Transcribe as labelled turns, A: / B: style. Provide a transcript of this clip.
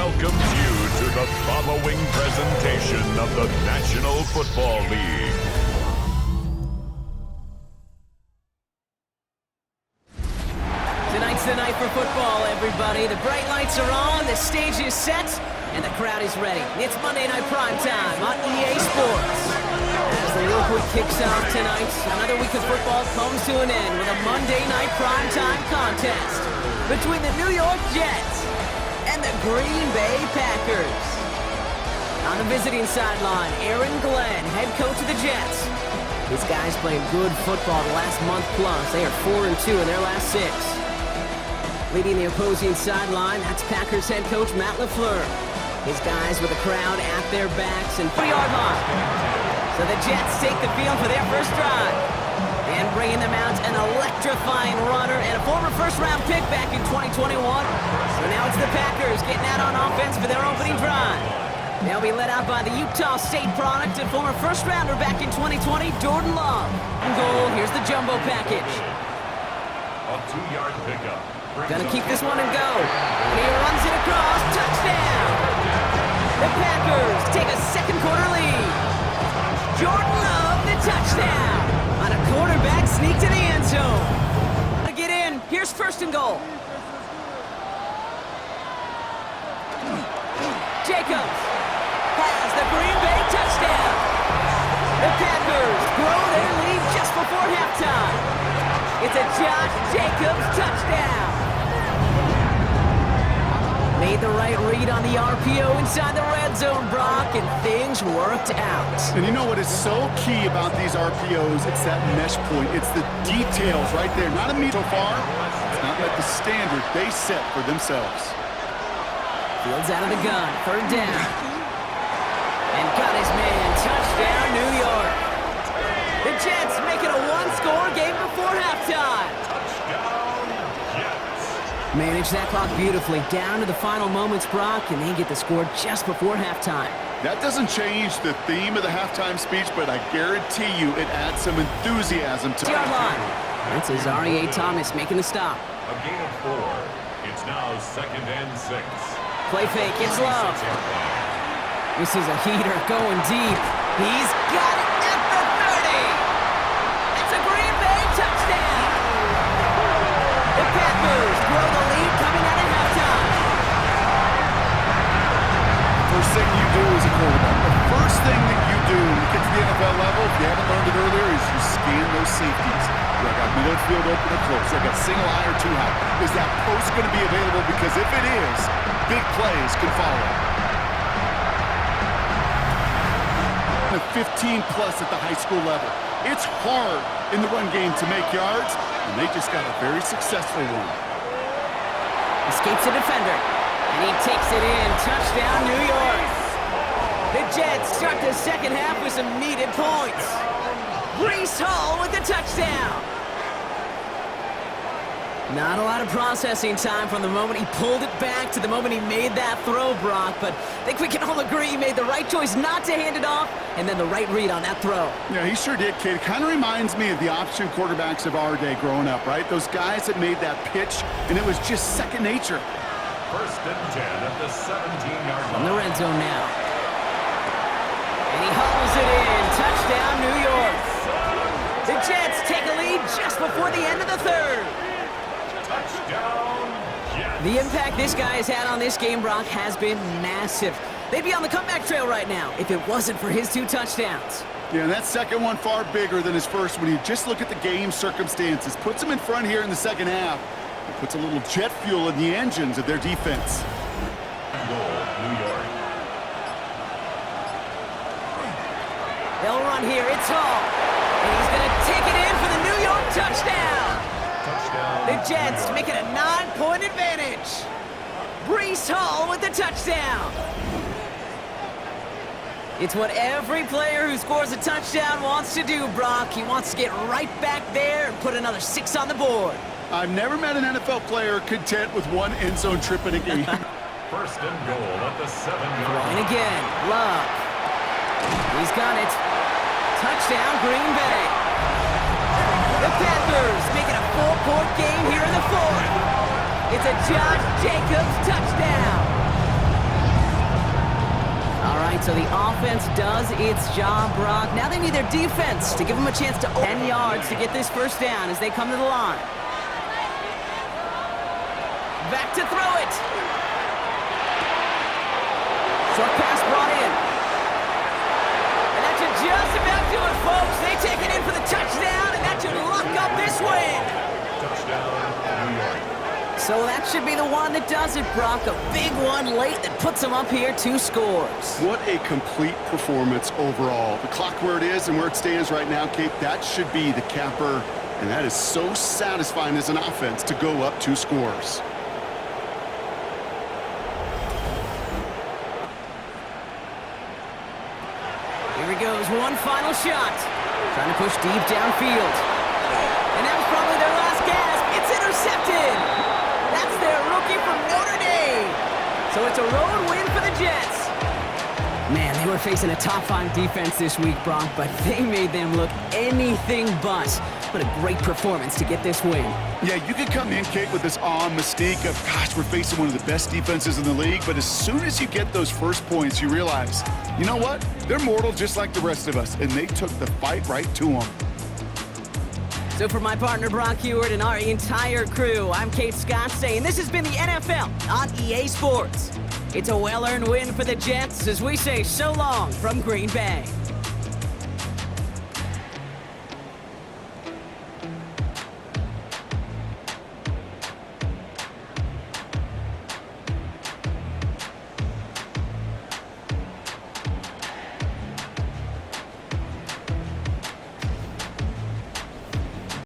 A: welcomes you to the following presentation of the National Football League.
B: Tonight's the night for football, everybody. The bright lights are on, the stage is set, and the crowd is ready. It's Monday Night Primetime on EA Sports. As the work week kicks off tonight, another week of football comes to an end with a Monday Night Primetime contest between the New York Jets and the Green Bay Packers. On the visiting sideline, Aaron Glenn, head coach of the Jets. These guys playing good football the last month plus. They are 4-2 in their last 6. Leading the opposing sideline, that's Packers head coach Matt LaFleur. His guys with the crowd at their backs and 3-yard line. So the Jets take the field for their first drive. And bringing them out an electrifying runner and a former first-round pick back in 2021. So now it's the Packers getting out on offense for their opening drive. They'll be led out by the Utah State product and former first-rounder back in 2020, Jordan Love. Goal, here's the jumbo package.
A: A 2-yard pickup.
B: Gonna keep this one and go. And he runs it across, touchdown! The Packers take a second quarter lead. Jordan Love, the touchdown! On a quarterback sneak to the end zone. To get in, here's first and goal. Jacobs has the Green Bay touchdown. The Packers grow their lead just before halftime. It's a Josh Jacobs touchdown. Made the right read on the RPO inside the red zone, Brock, and things worked out.
C: And you know what is so key about these RPOs? It's that mesh point. It's the details right there. Not a meet so far. It's not met the standard they set for themselves.
B: Fields out of the gun, third down. And got his man, touchdown, New York. The Jets make it a one-score game before halftime. Manage that clock beautifully, down to the final moments, Brock, and they get the score just before halftime.
C: That doesn't change the theme of the halftime speech, but I guarantee you it adds some enthusiasm to it.
B: Line. That's Azareye'h Thomas making the stop.
A: A gain of 4. It's now 2nd and 6.
B: Play fake, it's Love. This is a heater going deep. He's got it at the 30. It's a Green Bay touchdown. The Packers grow the lead coming out of halftime.
C: First thing you do as a quarterback, the first thing that you do when you get to the NFL level, if you haven't learned it earlier, is you scan those safeties. Do I got middle field open or close? Do I got single eye or 2 high? Is that post going to be available? Because if it is, big plays can follow. 15 plus at the high school level. It's hard in the run game to make yards, and they just got a very successful one.
B: Escapes a defender, and he takes it in. Touchdown, New York. The Jets start the second half with some needed points. Breece Hall with the touchdown. Not a lot of processing time from the moment he pulled it back to the moment he made that throw, Brock, but I think we can all agree he made the right choice not to hand it off, and then the right read on that throw.
C: Yeah, he sure did, kid. Kind of reminds me of the option quarterbacks of our day growing up, right? Those guys that made that pitch, and it was just second nature.
A: 1st and 10 at the 17-yard line.
B: In the red zone now. And he hauls it in. Touchdown, New York. The Jets take a lead just before the end of the third. The impact this guy has had on this game, Brock, has been massive. They'd be on the comeback trail right now if it wasn't for his 2 touchdowns.
C: Yeah, and that second one far bigger than his first when you just look at the game circumstances. Puts him in front here in the second half. It puts a little jet fuel in the engines of their defense.
A: Goal, New York.
B: They'll run here. It's Hall. And he's going to take it in for the New York touchdown. The Jets make it a 9-point advantage. Breece Hall with the touchdown. It's what every player who scores a touchdown wants to do, Brock. He wants to get right back there and put another 6 on the board.
C: I've never met an NFL player content with 1 end zone trip in a game.
A: 1st and goal at the 7-yard line.
B: And again, Love. He's got it. Touchdown, Green Bay. The Packers make it a 4-point game here in the 4th. It's a Josh Jacobs touchdown. So the offense does its job, Brock. Now they need their defense to give them a chance to 10 yards to get this first down as they come to the line. Back to throw it. Short pass brought in. And that should just about do it, folks. They take it in for the touchdown, and that should lock up this win.
A: Touchdown, New York.
B: So that should be the one that does it, Brock. A big one late that puts them up here 2 scores.
C: What a complete performance overall. The clock where it is and where it stands right now, Kate, that should be the capper. And that is so satisfying as an offense to go up 2 scores.
B: Here he goes, one final shot. Trying to push deep downfield. And that was probably their last gasp. It's intercepted. That's their rookie from Notre Dame. So it's a road win for the Jets. Man, they were facing a top-5 defense this week, Brock, but they made them look anything but. What a great performance to get this win.
C: Yeah, you could come in, Kate, with this mystique of, gosh, we're facing one of the best defenses in the league, but as soon as you get those first points, you realize, you know what? They're mortal just like the rest of us, and they took the fight right to them.
B: So for my partner, Brock Heward, and our entire crew, I'm Kate Scott saying this has been the NFL on EA Sports. It's a well-earned win for the Jets as we say so long from Green Bay.